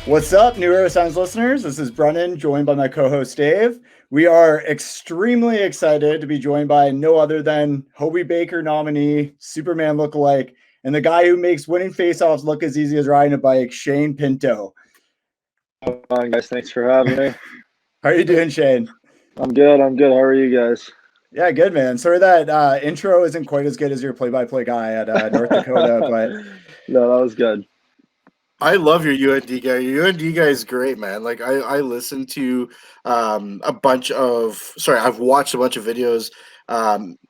What's up, new Era Sens listeners? This is Brennan, joined by my co-host Dave. We are extremely excited to be joined by no other than Hobie Baker nominee, Superman lookalike, and the guy who makes winning faceoffs look as easy as riding a bike, Shane Pinto. Come on, guys. Thanks for having me. How are you doing, Shane? I'm good. How are you guys? Yeah, good, man. Sorry that intro isn't quite as good as your play-by-play guy at North Dakota, but No, that was good. I love your UND guy. Your UND guy is great, man. Like I listened to I've watched a bunch of videos.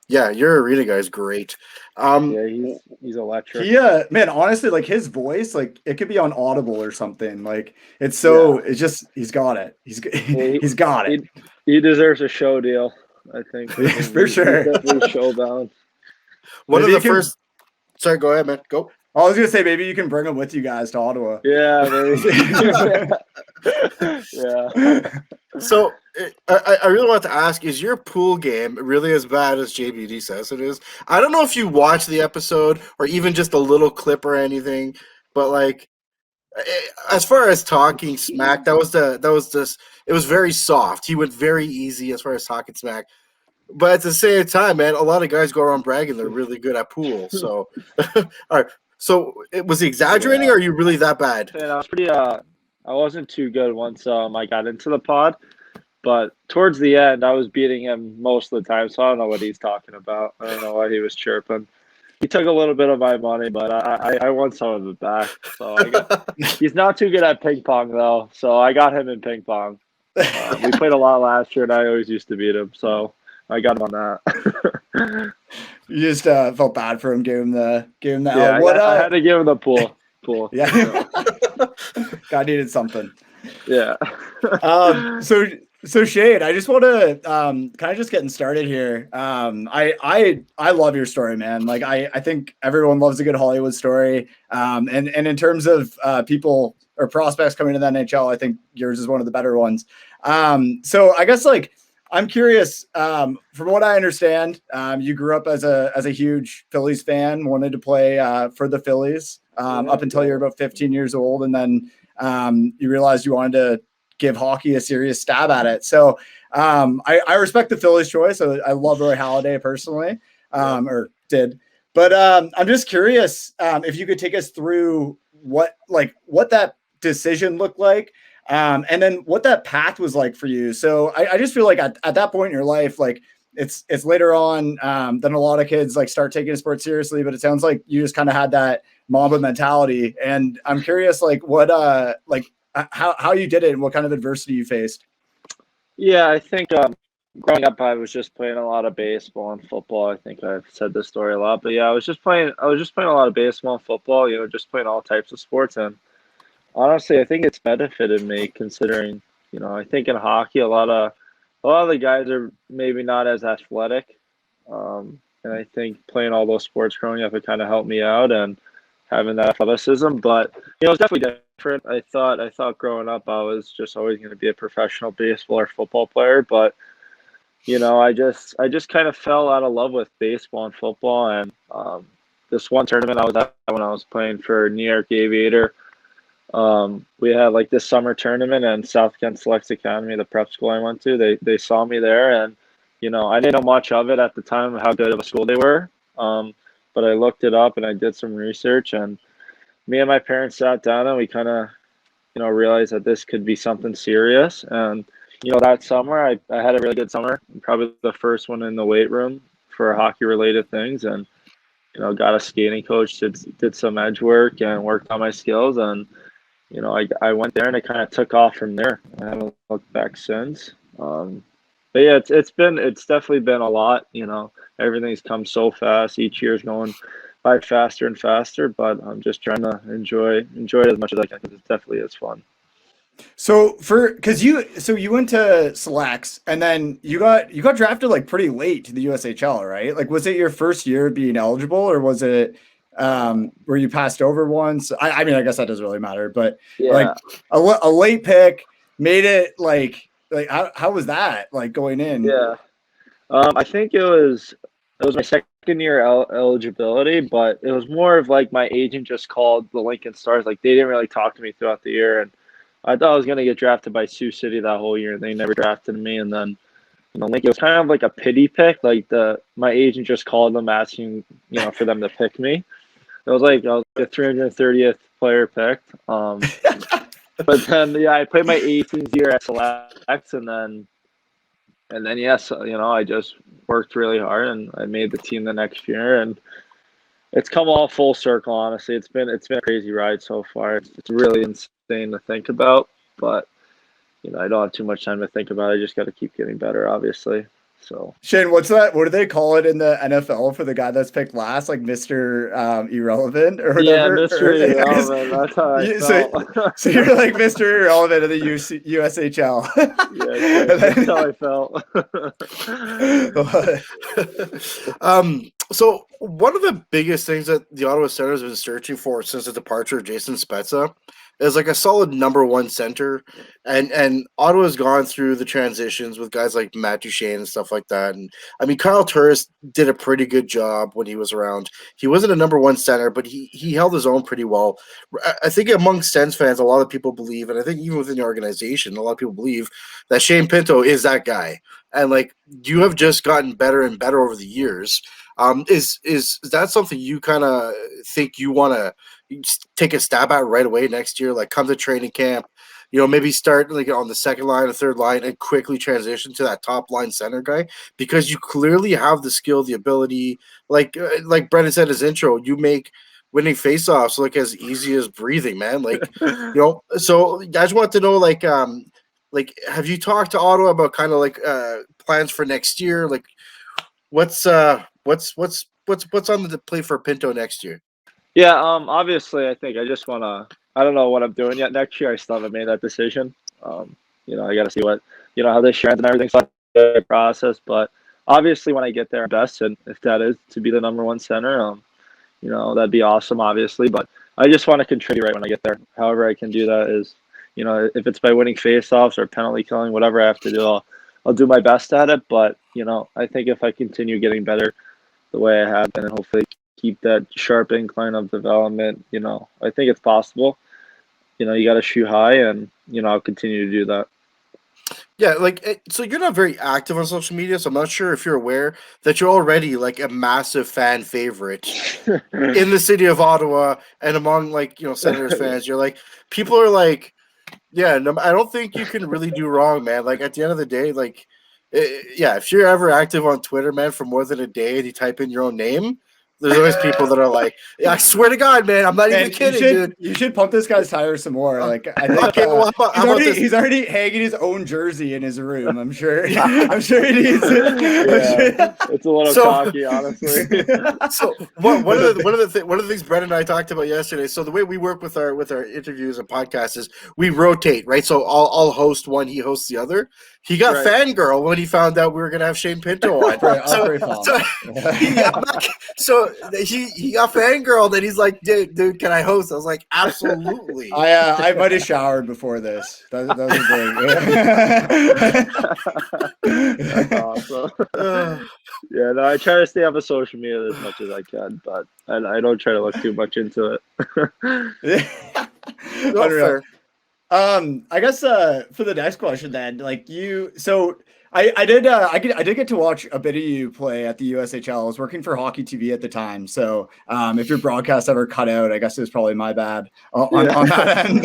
Yeah, your arena guy is great. Yeah, he's electric. man, honestly, like his voice, like it could be on Audible or something. Like it's he's got it. He's got it. He deserves a show deal, I think. For sure. He's definitely showbound. Sorry, go ahead, man. Go. I was gonna say maybe you can bring him with you guys to Ottawa. Yeah, maybe. Yeah. So I really want to ask: is your pool game really as bad as JBD says it is? I don't know if you watched the episode or even just a little clip or anything, but like, as far as talking smack, it was very soft. He went very easy as far as talking smack. But at the same time, man, a lot of guys go around bragging they're really good at pool. So, all right. So, was he exaggerating, or are you really that bad? And I was I wasn't too good once I got into the pod, but towards the end, I was beating him most of the time, so I don't know what he's talking about. I don't know why he was chirping. He took a little bit of my money, but I won some of it back. So he's not too good at ping pong, though, so I got him in ping pong. We played a lot last year, and I always used to beat him, so I got him on that. You just felt bad for him, gave him the yeah, I had to give him the pool. Yeah. Guy needed something. Yeah. So Shane, I just want to kind of just getting started here. I love your story, man. Like I think everyone loves a good Hollywood story. And in terms of people or prospects coming to the NHL, I think yours is one of the better ones. So I guess like I'm curious, from what I understand, you grew up as a huge Phillies fan, wanted to play for the Phillies up until you're about 15 years old. And then you realized you wanted to give hockey a serious stab at it. So I respect the Phillies choice. I love Roy Halladay personally, or did. But I'm just curious if you could take us through what that decision looked like. And then what that path was like for you. So I just feel like at that point in your life, like it's later on than a lot of kids like start taking sports seriously, but it sounds like you just kind of had that Mamba mentality. And I'm curious, like what, how you did it and what kind of adversity you faced. Yeah, I think growing up, I was just playing a lot of baseball and football. I think I've said this story a lot, but yeah, I was just playing a lot of baseball and football, just playing all types of sports. And honestly, I think it's benefited me considering, I think in hockey, a lot of the guys are maybe not as athletic. And I think playing all those sports growing up, it kind of helped me out and having that athleticism. But, it's definitely different. I thought growing up, I was just always going to be a professional baseball or football player. But, I just kind of fell out of love with baseball and football. And this one tournament I was at when I was playing for New York Aviator, we had like this summer tournament, and South Kent Selects Academy, the prep school I went to, they saw me there, and I didn't know much of it at the time, how good of a school they were, but I looked it up and I did some research, and me and my parents sat down and we kind of realized that this could be something serious. And that summer I had a really good summer, probably the first one in the weight room for hockey related things, and got a skating coach, did some edge work and worked on my skills, and I went there and it kind of took off from there. I haven't looked back since. But yeah, it's definitely been a lot. Everything's come so fast. Each year's going by faster and faster. But I'm just trying to enjoy it as much as I can, because it definitely is fun. So you went to Selects and then you got drafted like pretty late to the USHL, right? Like, was it your first year being eligible, or was it where you passed over once? I mean, I guess that doesn't really matter, but Yeah. like a late pick made it like how was that like going in? Yeah. I think it was my second year eligibility, but it was more of like my agent just called the Lincoln Stars. Like, they didn't really talk to me throughout the year, and I thought I was gonna get drafted by Sioux City that whole year. They never drafted me, and then like it was kind of like a pity pick. Like my agent just called them asking for them to pick me. It was like I was the 330th player picked. But then I played my 18th year at selects, and then yes, I just worked really hard and I made the team the next year, and it's come all full circle. Honestly, it's been a crazy ride so far. It's really insane to think about, but I don't have too much time to think about it. I just got to keep getting better, obviously. So Shane, what's that? What do they call it in the NFL for the guy that's picked last, like Mr. Irrelevant or whatever? Yeah, Mr. Irrelevant. That's how I felt. So you're like Mr. Irrelevant of the USHL. Yeah, that's how I felt. So one of the biggest things that the Ottawa Senators have been searching for since the departure of Jason Spezza is like a solid number one center, and Ottawa's gone through the transitions with guys like Matt Duchene and stuff like that. And I mean, Kyle Turris did a pretty good job when he was around. He wasn't a number one center, but he held his own pretty well. I think among Sens fans, a lot of people believe, and I think even within the organization, a lot of people believe that Shane Pinto is that guy. And like you have just gotten better and better over the years. Is that something you kind of think you want to take a stab at right away next year? Like come to training camp, maybe start like on the second line or third line and quickly transition to that top line center guy, because you clearly have the skill, the ability. Like Brennan said in his intro, you make winning faceoffs look as easy as breathing, man. Like So I just want to know, like have you talked to Ottawa about kind of like plans for next year? Like what's on the plate for Pinto next year? Yeah, obviously, I think I just want to. I don't know what I'm doing yet next year. I still haven't made that decision. I got to see what how this year ends and everything's like the process. But obviously, when I get there, best, and if that is to be the number one center, that'd be awesome. Obviously, but I just want to contribute right when I get there. However, I can do that is, if it's by winning faceoffs or penalty killing, whatever I have to do, I'll do my best at it. But I think if I continue getting better the way I have, and hopefully keep that sharp incline of development, I think it's possible. You got to shoot high, and I'll continue to do that. Yeah, so you're not very active on social media, so I'm not sure if you're aware that you're already like a massive fan favorite in the city of Ottawa and among Senators fans. You're like, people are like, yeah, no, I don't think you can really do wrong, man. Like at the end of the day, if you're ever active on Twitter, man, for more than a day and you type in your own name, there's always people that are like, yeah, I swear to God, man, I'm not even kidding, dude. You should pump this guy's tires some more. Like I think he's already hanging his own jersey in his room. I'm sure. I'm sure he needs it. Yeah, it's a little cocky, honestly. So one of the things Brennan and I talked about yesterday. So the way we work with our interviews and podcasts is we rotate, right? So I'll host one, he hosts the other. He got fangirl when he found out we were gonna have Shane Pinto on. So he got fangirl, and he's like, dude, can I host? I was like, absolutely. I might have showered before this. That was great. That's awesome. Yeah, no, I try to stay off of social media as much as I can, but I don't try to look too much into it. Fair. I guess for the next question then, like I did get to watch a bit of you play at the USHL. I was working for Hockey TV at the time, so if your broadcast ever cut out, I guess it was probably my bad on that end.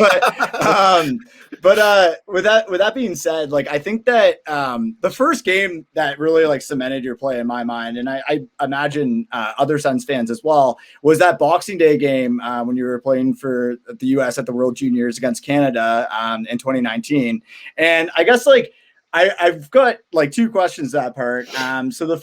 But with that being said, like I think that the first game that really like cemented your play in my mind, and I imagine other Sens fans as well, was that Boxing Day game when you were playing for the US at the World Juniors against Canada in 2019. And I guess like I've got like two questions to that part. So the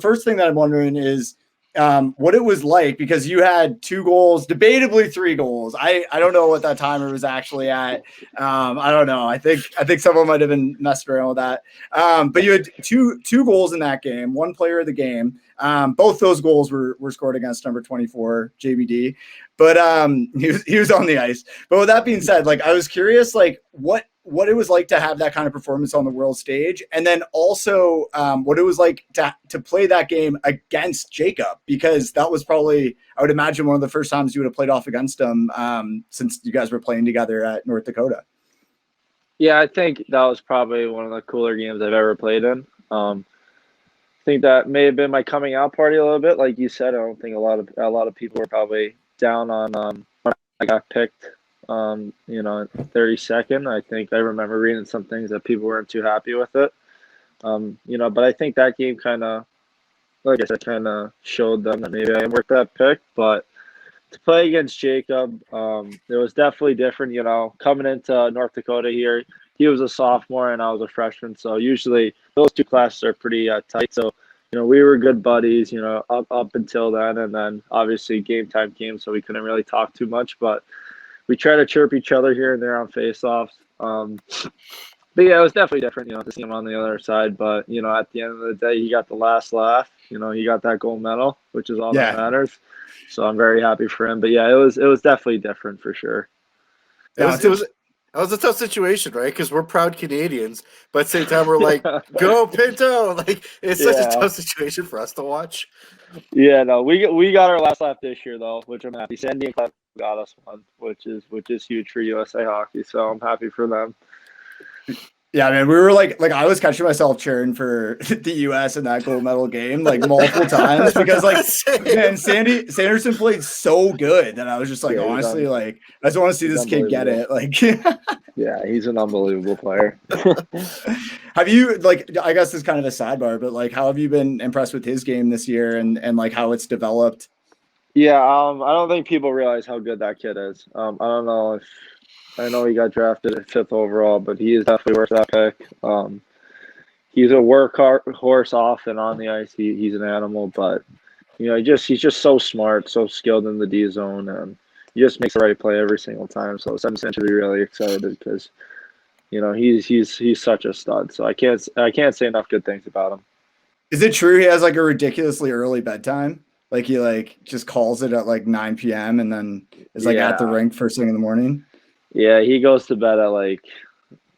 first thing that I'm wondering is what it was like, because you had 2 goals, debatably 3 goals. I don't know what that timer was actually at. I don't know. I think someone might have been messing around with that. But you had two goals in that game, 1 player of the game. Both those goals were scored against number 24 JBD. But he was on the ice. But with that being said, like I was curious, like what it was like to have that kind of performance on the world stage, and then also what it was like to play that game against Jacob, because that was probably, I would imagine, one of the first times you would have played off against him since you guys were playing together at North Dakota. Yeah, I think that was probably one of the cooler games I've ever played in. I think that may have been my coming out party a little bit. Like you said, I don't think a lot of people were probably down on when I got picked. 32nd. I think I remember reading some things that people weren't too happy with it. But I think that game kind of, like I said, kind of showed them that maybe I am worth that pick. But to play against Jacob, it was definitely different. Coming into North Dakota here, he was a sophomore and I was a freshman. So usually those two classes are pretty tight. So we were good buddies. Up until then, and then obviously game time came, so we couldn't really talk too much. But we try to chirp each other here and there on face-offs. But yeah, it was definitely different, to see him on the other side. But at the end of the day, he got the last laugh. He got that gold medal, which is all that matters. So I'm very happy for him. But yeah, it was definitely different for sure. It was a tough situation, right? Because we're proud Canadians, but at the same time we're like, go Pinto! Like it's such a tough situation for us to watch. Yeah, no, we got our last laugh this year though, which I'm happy. Sandy and Clef got us one, which is huge for USA hockey. So I'm happy for them. Yeah, man, we were like I was catching myself cheering for the U.S. in that gold medal game like multiple times because man, Sanderson played so good that I was just like, honestly, like I just want to see this kid get it. Like, yeah, he's an unbelievable player. Have you I guess it's kind of a sidebar, but like, how have you been impressed with his game this year and like how it's developed? Yeah, I don't think people realize how good that kid is. I don't know if. I know he got drafted at 5th overall, but he is definitely worth that pick. He's a workhorse off and on the ice. He's an animal, but he's just so smart, so skilled in the D zone, and he just makes the right play every single time. So Sam should be really excited because he's such a stud. So I can't say enough good things about him. Is it true he has like a ridiculously early bedtime? Like he just calls it at like 9 p.m. and then is at the rink first thing in the morning? Yeah, he goes to bed at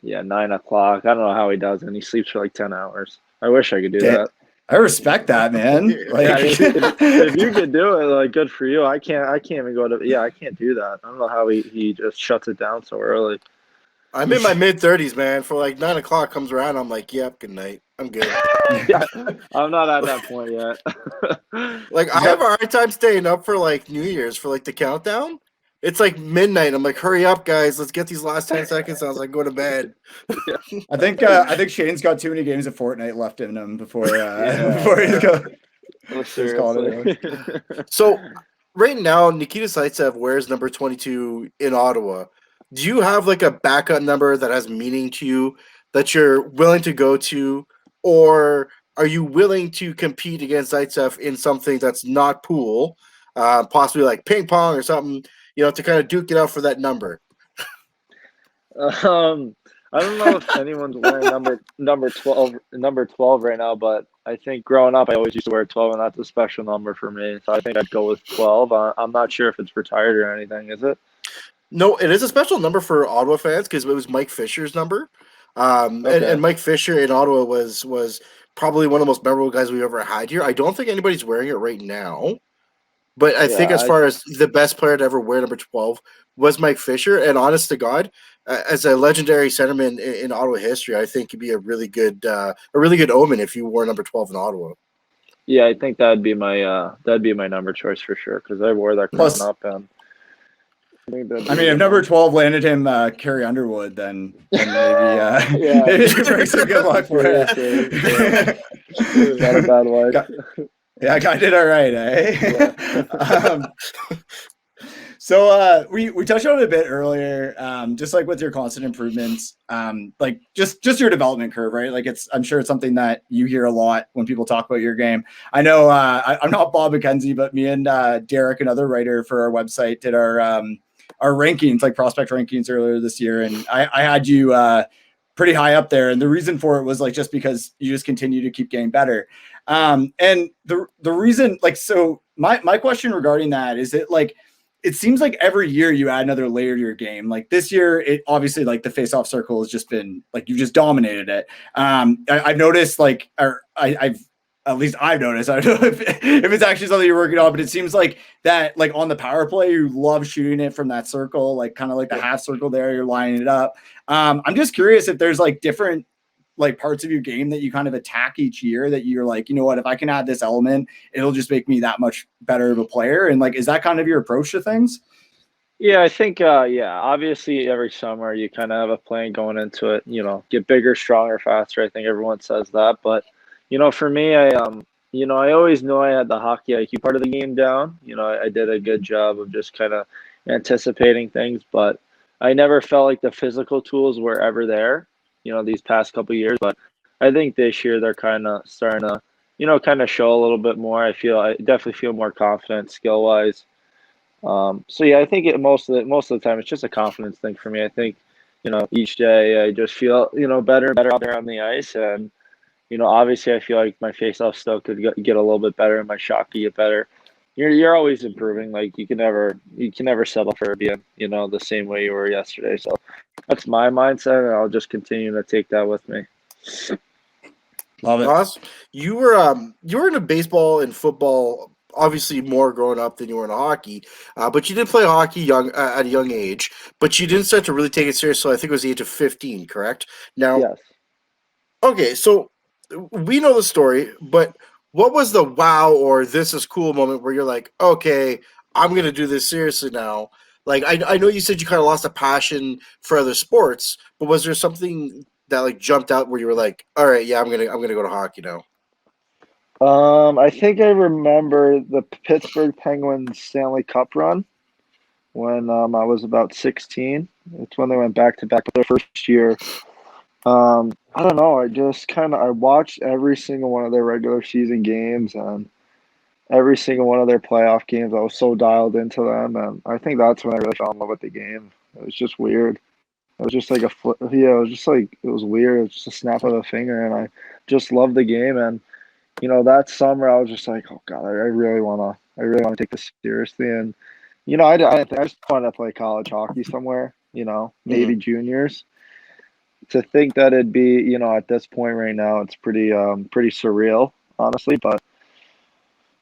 9 o'clock. I don't know how he does it, and he sleeps for 10 hours. I wish I could do that. I respect that, man. If you could do it, good for you. I can't even go to. Yeah, I can't do that. I don't know how he just shuts it down so early. I'm in my mid-30s, man. For 9 o'clock comes around, I'm like, yep, good night. I'm good. Yeah, I'm not at that point yet. I have a hard time staying up for New Year's for the countdown. It's midnight. I'm like, hurry up, guys. Let's get these last 10 seconds. I was like, go to bed. I think Shane's got too many games of Fortnite left in him before he's called it. So right now, Nikita Zaitsev wears number 22 in Ottawa. Do you have a backup number that has meaning to you that you're willing to go to, or are you willing to compete against Zaitsev in something that's not pool, possibly ping pong or something? To kind of duke it out for that number. I don't know if anyone's wearing number 12 right now, but I think growing up I always used to wear 12, and that's a special number for me. So I think I'd go with 12. I'm not sure if it's retired or anything. Is it? No, it is a special number for Ottawa fans because it was Mike Fisher's number. And Mike Fisher in Ottawa was probably one of the most memorable guys we've ever had here. I don't think anybody's wearing it right now. But I think as far as the best player to ever wear number 12 was Mike Fisher. And honest to God, as a legendary centerman in Ottawa history, I think it'd be a really good omen if you wore number 12 in Ottawa. Yeah, I think that'd be my number choice for sure because I wore that growing up. And if number 12 landed him Carrie Underwood, then maybe maybe he brings some good luck for it. Not a bad one. Yeah, I did all right, eh? Yeah. So we touched on it a bit earlier, just with your constant improvements, just your development curve, right? I'm sure it's something that you hear a lot when people talk about your game. I know I'm not Bob McKenzie, but me and Derek, another writer for our website, did our rankings, prospect rankings earlier this year, and I had you pretty high up there, and the reason for it was just because you just continue to keep getting better. And the reason, so my question regarding that is it seems like every year you add another layer to your game. This year, it obviously the face-off circle has just been you've just dominated it. I've noticed I've at least I've noticed. I don't know if it's actually something you're working on, but it seems like that, like on the power play, you love shooting it from that circle, like kind of like the half circle there. You're lining it up. I'm just curious if there's like different like parts of your game that you kind of attack each year that you're like, you know what, if I can add this element, it'll just make me that much better of a player. And like, is that kind of your approach to things? Yeah, I think obviously every summer you kind of have a plan going into it, get bigger, stronger, faster. I think everyone says that, but for me, I always knew I had the hockey IQ part of the game down. I did a good job of just kind of anticipating things, but I never felt like the physical tools were ever there, these past couple of years. But I think this year they're kind of starting to, kind of show a little bit more. I definitely feel more confident skill wise. So yeah, I think most of the time it's just a confidence thing for me. I think, each day I just feel, better and better out there on the ice. And, obviously I feel like my faceoff still could get a little bit better and my shot could get better. You're always improving. Like you can never settle for being, the same way you were yesterday. So that's my mindset, and I'll just continue to take that with me. Love it. Ross, you were into baseball and football obviously more growing up than you were in hockey, but you did play hockey at a young age, but you didn't start to really take it serious. So I think it was the age of 15, correct? Now, Yes. Okay, so we know the story, but what was the wow or this is cool moment where you're like, okay, I'm gonna do this seriously now? Like I know you said you kind of lost a passion for other sports, but was there something that like jumped out where you were like, all right, yeah, I'm gonna go to hockey now? I think I remember the Pittsburgh Penguins Stanley Cup run when I was about 16. It's when they went back to back their first year. I don't know. I watched every single one of their regular season games and every single one of their playoff games. I was so dialed into them, and I think that's when I really fell in love with the game. It was just weird. It was just like it was just like it was weird. It was just a snap of a finger, and I just loved the game. And that summer I was just like, oh God, I really wanna take this seriously. And I just wanted to play college hockey somewhere. Maybe juniors. To think that it'd be, at this point right now, it's pretty surreal, honestly. But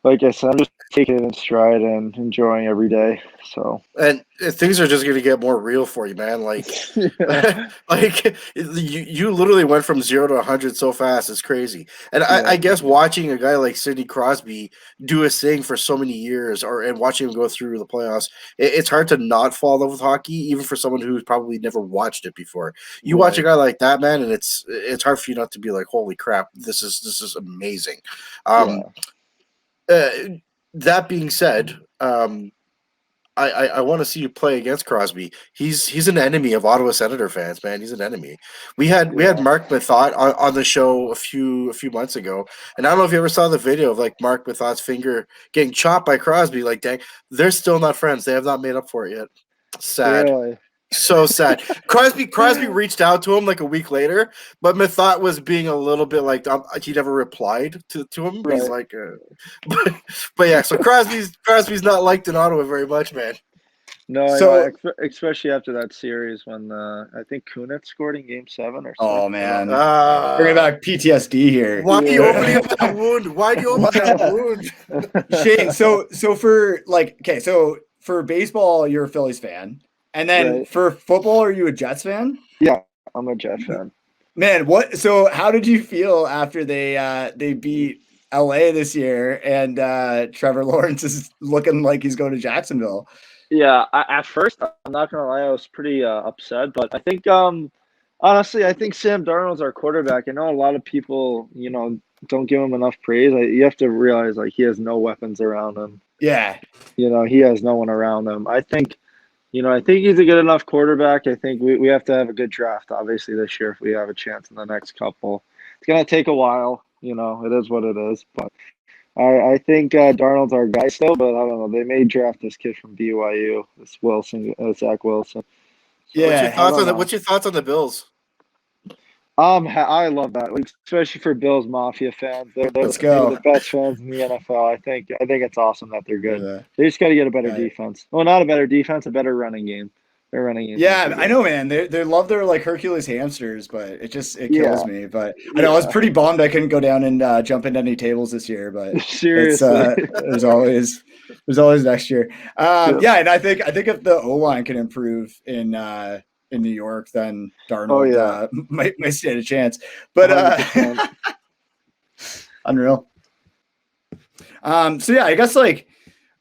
like I said, I'm just taking it in stride and enjoying every day. So And things are just going to get more real for you, man. Like, yeah, like you literally went from 0 to 100 so fast. It's crazy. And yeah, I guess watching a guy like Sidney Crosby do his thing for so many years, and watching him go through the playoffs, it's hard to not fall in love with hockey, even for someone who's probably never watched it before. You watch a guy like that, man, and it's hard for you not to be like, holy crap, this is amazing. yeah. Uh, that being said, I want to see you play against Crosby. He's an enemy of Ottawa Senator fans, man. He's an enemy. We had Mark Methot on the show a few months ago, and I don't know if you ever saw the video of like Mark Methot's finger getting chopped by Crosby. Like, dang, they're still not friends. They have not made up for it yet. Sad. Really. So sad. Crosby reached out to him like a week later, but Methot was being a little bit like he never replied to him. Right. He's like, but yeah. So Crosby's not liked in Ottawa very much, man. No, So- especially after that series when I think Kunitz scored in Game 7 or something. Oh man, Uh, bringing back PTSD here. Why are you Yeah. opening up that wound? Why do you open that wound? Shane, so for like, okay, so for baseball, you're a Phillies fan, and then Right. for football, are you a Jets fan? Yeah, I'm a Jet fan. Man, so how did you feel after they beat LA this year and Trevor Lawrence is looking like he's going to Jacksonville? Yeah, at first, I'm not gonna lie, I was pretty upset, but I think honestly, I think Sam Darnold's our quarterback. I know a lot of people, don't give him enough praise. You have to realize like he has no weapons around him. Yeah. He has no one around him. I think he's a good enough quarterback. I think we have to have a good draft, obviously, this year if we have a chance in the next couple. It's going to take a while. It is what it is. But I think Darnold's our guy still, but I don't know. They may draft this kid from BYU, this Zach Wilson. Yeah. What's your thoughts on the Bills? I love that, like, especially for Bills Mafia fans. Let's go. They're the best fans in the NFL. I think it's awesome that they're good. Yeah. They just got to get a better Right. defense. Well, not a better defense, a better running game. They're running into Yeah, Pregame. I know, man. They love their like Hercules hamsters, but it kills Yeah. me. But I know I was pretty bummed I couldn't go down and jump into any tables this year. But Seriously. there's always next year. Yep. Yeah, and I think if the O line can improve in New York, then Darnold might stand a chance. But 100%. unreal. So yeah, I guess like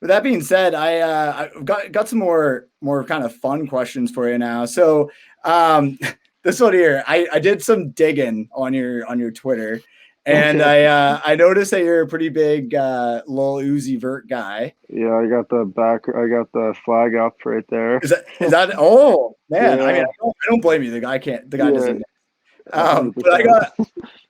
with that being said, I've got some more kind of fun questions for you now. So this one here, I did some digging on your Twitter, and Okay. I noticed that you're a pretty big Lil Uzi Vert guy. Yeah, I got the flag up right there. Is that? Oh man, I mean, Yeah. I don't blame you. The guy doesn't. Yeah, But I 100%. got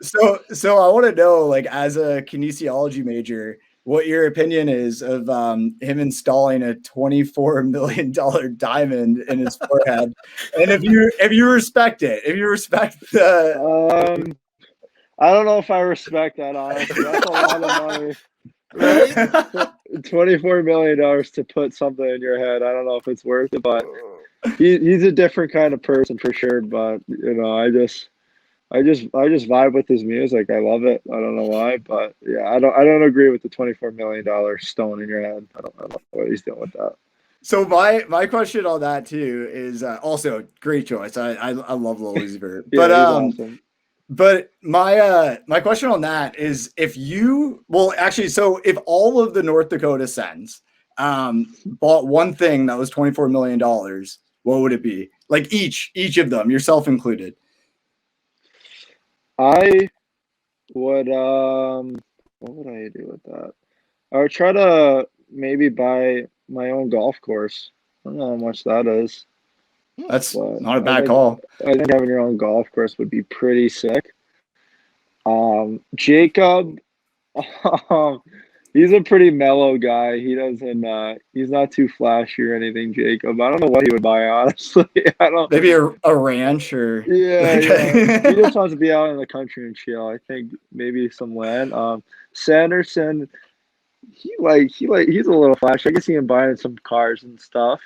so I want to know, like, as a kinesiology major, what your opinion is of him installing a $24 million diamond in his forehead, and if you respect it, if you respect the. I don't know if I respect that, honestly. That's a lot of money. Right? $24 million to put something in your head. I don't know if it's worth it, but he's a different kind of person for sure. But I just vibe with his music. I love it. I don't know why, but yeah, I don't agree with the $24 million stone in your head. I don't know what he's doing with that. So my question on that too is also great choice. I love Lil Uzi Vert, Yeah, but he's awesome. But my question on that is if all of the North Dakota Sens bought one thing that was $24 million, what would it be? Like each of them, yourself included. I would what would I do with that? I would try to maybe buy my own golf course. I don't know how much that is. That's But not a bad call. I think having your own golf course would be pretty sick. Jacob, he's a pretty mellow guy. He's not too flashy or anything, Jacob. I don't know what he would buy, honestly. I don't. Maybe a ranch or Yeah. He just wants to be out in the country and chill. I think maybe some land. Sanderson, he's a little flashy. I can see him buying some cars and stuff.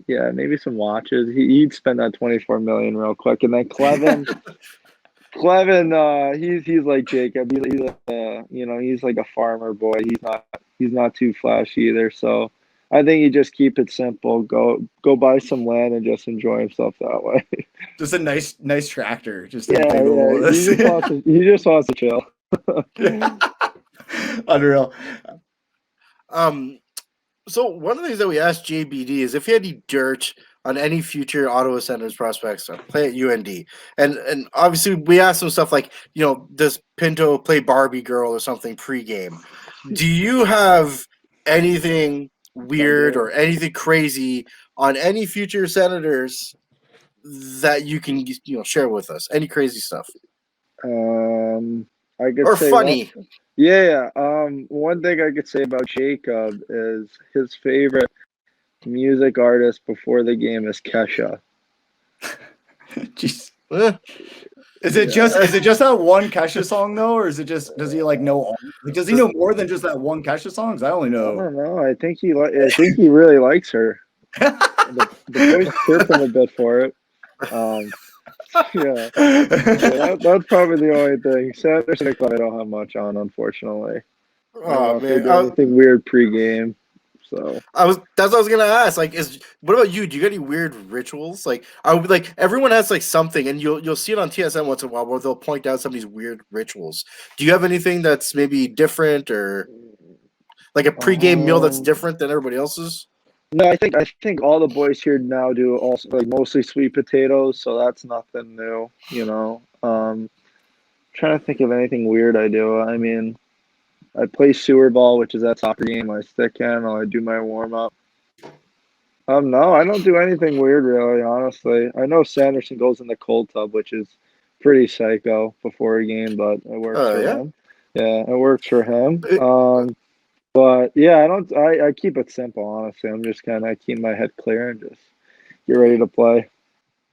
Yeah, maybe some watches. He'd spend that 24 million real quick. And then Clevin, he's like Jacob. He's like a farmer boy. He's not too flashy either. So I think you just keep it simple. Go buy some land and just enjoy himself that way. Just a nice tractor. Just Yeah. He just wants to chill. Unreal. So one of the things that we asked JBD is if he had any dirt on any future Ottawa Senators prospects to play at UND, and obviously we asked him stuff like, does Pinto play Barbie Girl or something pregame? Do you have anything weird or anything crazy on any future Senators that you can share with us? Any crazy stuff? I could or say funny. Yeah. One thing I could say about Jacob is his favorite music artist before the game is Kesha. Jeez. Is it just that one Kesha song though, or is it just does he like know all? Like, does he know more than just that one Kesha songs? I only know. I don't know. I think he really likes her. The boy's chirping a bit for it. Yeah, that's probably the only thing. Sanderson and Clem I don't have much on, unfortunately. Oh They man, do anything weird pregame. So that's what I was gonna ask. Like, what about you? Do you got any weird rituals? Like, I would like everyone has like something, and you'll see it on TSN once in a while where they'll point out some of these weird rituals. Do you have anything that's maybe different, or like a pregame meal that's different than everybody else's? No, I think all the boys here now do also like mostly sweet potatoes, so that's nothing new. Trying to think of anything weird I do. I mean, I play sewer ball, which is that soccer game. I stick handle. I do my warm up. No, I don't do anything weird really. Honestly, I know Sanderson goes in the cold tub, which is pretty psycho before a game, but it works for him. Yeah, it works for him. But yeah, I keep it simple. Honestly, I'm just kind of keep my head clear and just get ready to play.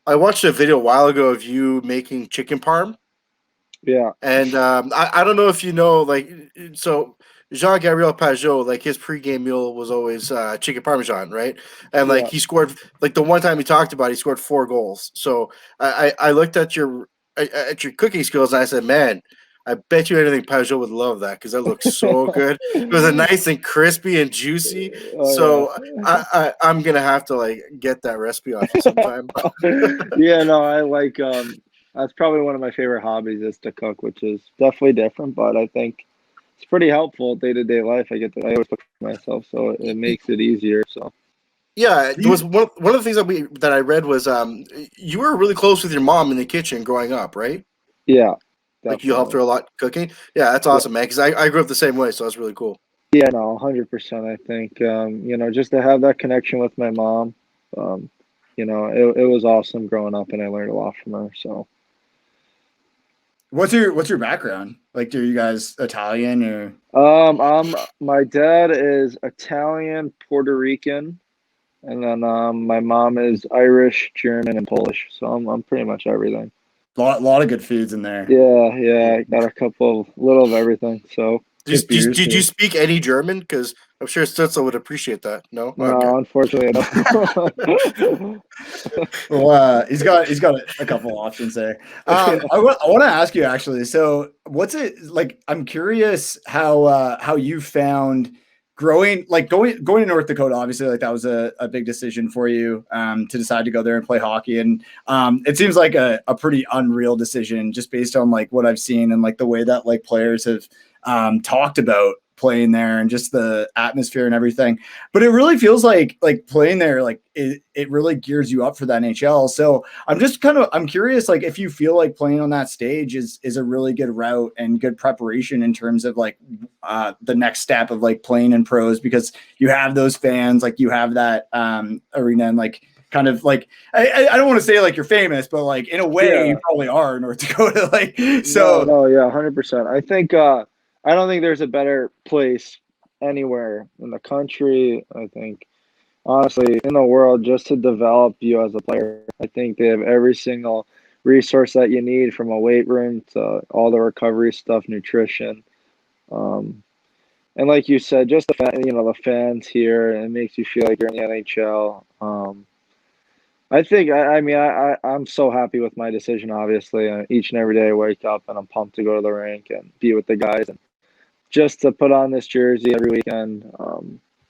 I watched a video a while ago of you making chicken parm. Yeah. And I don't know if you know, like, so Jean-Gabriel Pajot, like his pregame meal was always chicken parmesan, right? And like he scored, like the one time he talked about, he scored 4 goals. So I looked at your cooking skills and I said, man, I bet you anything Pajot would love that because that looks so good. It was a nice and crispy and juicy. So I'm gonna have to like get that recipe off you sometime. Yeah, no, I like that's probably one of my favorite hobbies is to cook, which is definitely different, but I think it's pretty helpful day-to-day life. I always cook for myself, so it makes it easier. So yeah, it was one of the things that I read was you were really close with your mom in the kitchen growing up, right? yeah, Like you helped her a lot cooking. Yeah, that's awesome, man. Because I grew up the same way, so that's really cool. Yeah, no, 100%. I think just to have that connection with my mom, it was awesome growing up, and I learned a lot from her. So, what's your background? Like, are you guys Italian or? my dad is Italian, Puerto Rican, and then my mom is Irish, German, and Polish. So I'm pretty much everything. Lot of good foods in there. Yeah, got a little of everything. So. Did you speak any German? Because I'm sure Stutzel would appreciate that. No, no, unfortunately, no. Well, he's got a couple options there. I want to ask you actually. So, what's it like? I'm curious how you found going to North Dakota. Obviously, like that was a big decision for you to decide to go there and play hockey, and it seems like a pretty unreal decision just based on like what I've seen and like the way that like players have talked about playing there and just the atmosphere and everything. But it really feels like playing there, like it really gears you up for the NHL. So I'm curious, like if you feel like playing on that stage is a really good route and good preparation in terms of like the next step of like playing in pros, because you have those fans, like you have that arena and like kind of like I don't want to say like you're famous, but like in a way you probably are in North Dakota. Like so no, yeah, 100%. I think I don't think there's a better place anywhere in the country. I think honestly in the world just to develop you as a player. I think they have every single resource that you need, from a weight room to all the recovery stuff, nutrition. And like you said, just the fans here, it makes you feel like you're in the NHL. I think I'm so happy with my decision. Obviously, each and every day I wake up and I'm pumped to go to the rink and be with the guys, and just to put on this jersey every weekend.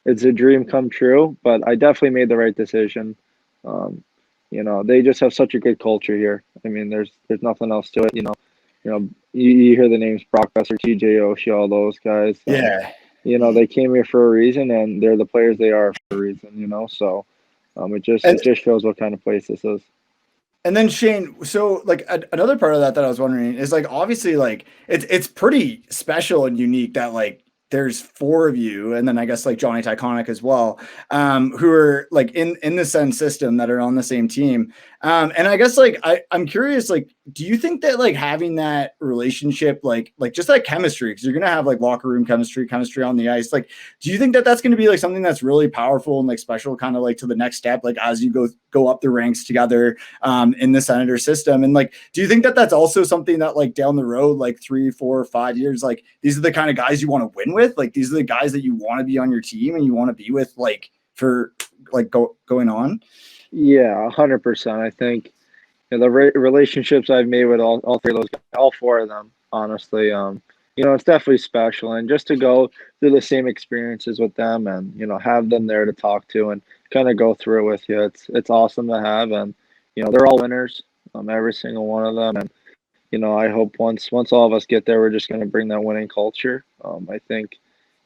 It's a dream come true, but I definitely made the right decision. They just have such a good culture here. I mean, there's nothing else to it. You hear the names Brock Besser, TJ Oshie, all those guys. Yeah. They came here for a reason, and they're the players they are for a reason. So. It just shows what kind of place this is. And then Shane, so like another part of that I was wondering is like obviously like it's pretty special and unique that like there's 4 of you, and then I guess like Johnny Tyconic as well, who are like in the Sens system that are on the same team. And I guess like I'm curious, like, do you think that like having that relationship, like just that chemistry, because you're gonna have like locker room chemistry on the ice, like, do you think that that's gonna be like something that's really powerful and like special, kind of like to the next step, like as you go up the ranks together in the Senator system? And like, do you think that that's also something that like down the road, like 3, 4, 5 years, like these are the kind of guys you want to win with, like these are the guys that you want to be on your team and you want to be with, like for like going on? Yeah, 100%. I think the relationships I've made with all 3 of those guys, all 4 of them, honestly, it's definitely special. And just to go through the same experiences with them and, have them there to talk to and kind of go through it with you, it's awesome to have. And, they're all winners, every single one of them. And, I hope once all of us get there, we're just going to bring that winning culture. I think,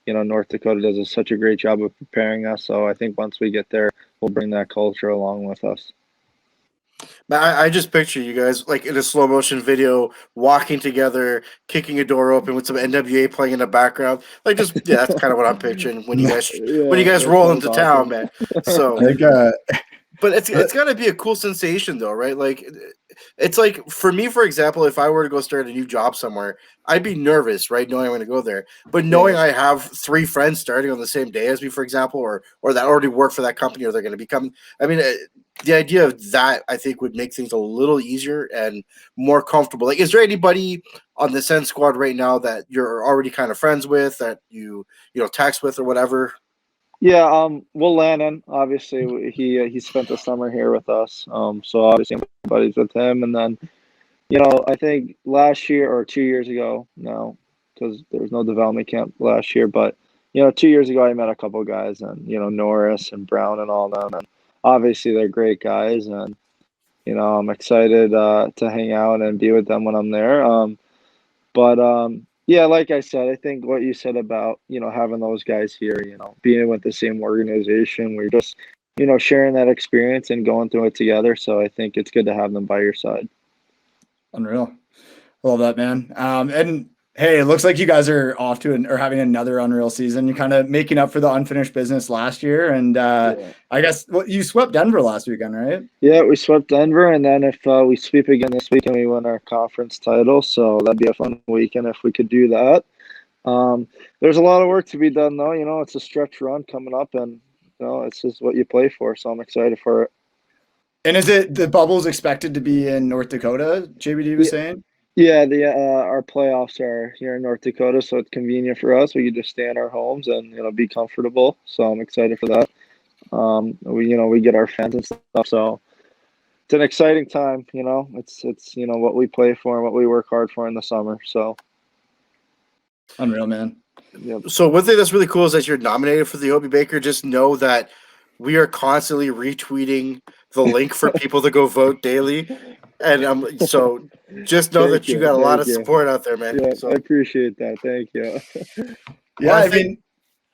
North Dakota does such a great job of preparing us. So I think once we get there, we'll bring that culture along with us. I just picture you guys like in a slow motion video walking together, kicking a door open with some NWA playing in the background. Like that's kind of what I'm picturing when you guys roll into town, man. So like but it's got to be a cool sensation though, right? Like it's like for me, for example, if I were to go start a new job somewhere, I'd be nervous, right, knowing I'm going to go there. But knowing I have 3 friends starting on the same day as me, for example, or that already work for that company, or they're going to become. I mean, the idea of that I think would make things a little easier and more comfortable. Like, is there anybody on the Sens squad right now that you're already kind of friends with, that you text with or whatever? Yeah, well, Lannon, obviously, he spent the summer here with us. So obviously I'm buddies with him, and then I think last year or 2 years ago now, because there was no development camp last year, but 2 years ago I met a couple of guys, and Norris and Brown and all them, and obviously they're great guys, and I'm excited to hang out and be with them when I'm there. But yeah, like I said, I think what you said about having those guys here, being with the same organization, we're just sharing that experience and going through it together. So I think it's good to have them by your side. Unreal. Love that, man. And hey, it looks like you guys are off to or having another unreal season. You're kind of making up for the unfinished business last year. And I guess you swept Denver last weekend, right? Yeah, we swept Denver. And then if we sweep again this weekend, we win our conference title. So that'd be a fun weekend if we could do that. There's a lot of work to be done, though. It's a stretch run coming up, and it's just what you play for. So I'm excited for it. And is it the bubble's expected to be in North Dakota? JBD was saying. Yeah, our playoffs are here in North Dakota, so it's convenient for us. We can just stay in our homes and be comfortable. So I'm excited for that. We get our fans and stuff, so it's an exciting time. It's what we play for and what we work hard for in the summer. So unreal, man. Yep. So one thing that's really cool is that you're nominated for the Hobie Baker. Just know that we are constantly retweeting the link for people to go vote daily. And so just know that you got a lot of support out there, man. Yeah, so I appreciate that. Thank you. Yeah, I mean,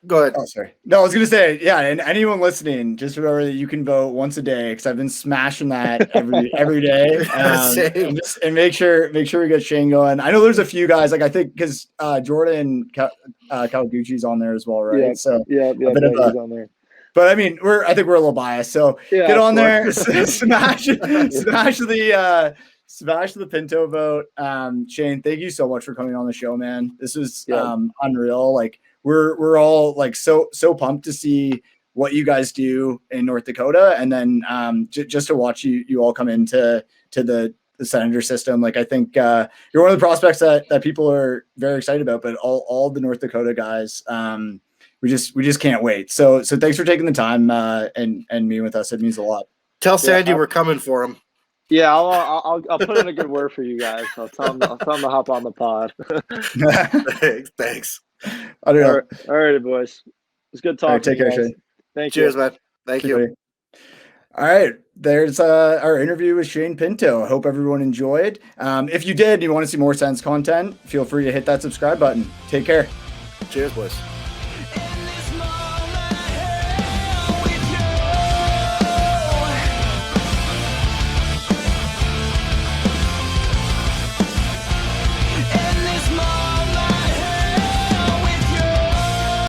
go ahead. Oh, sorry. No, I was going to say, yeah, and anyone listening, just remember that you can vote once a day, because I've been smashing that every day. And make sure we get Shane going. I know there's a few guys, like I think because Jordan Kawaguchi's on there as well, right? Yeah, so yeah, he's on there. But I mean, I think we're a little biased. So get on there, smash the Pinto vote. Shane, thank you so much for coming on the show, man. This was unreal. Like we're all like so pumped to see what you guys do in North Dakota, and then just to watch you all come into the Senator system. Like I think you're one of the prospects that people are very excited about, but all the North Dakota guys. We just can't wait. So thanks for taking the time and meeting with us. It means a lot. Tell Sandy we're coming for him. Yeah, I'll put in a good word for you guys. I'll tell him to hop on the pod. Thanks. All right, boys. It's good talking. Right, take care, Shane. Thank you. Cheers, man. Thank you. All right, there's our interview with Shane Pinto. I hope everyone enjoyed. If you did, and you want to see more Sens content, feel free to hit that subscribe button. Take care. Cheers, boys.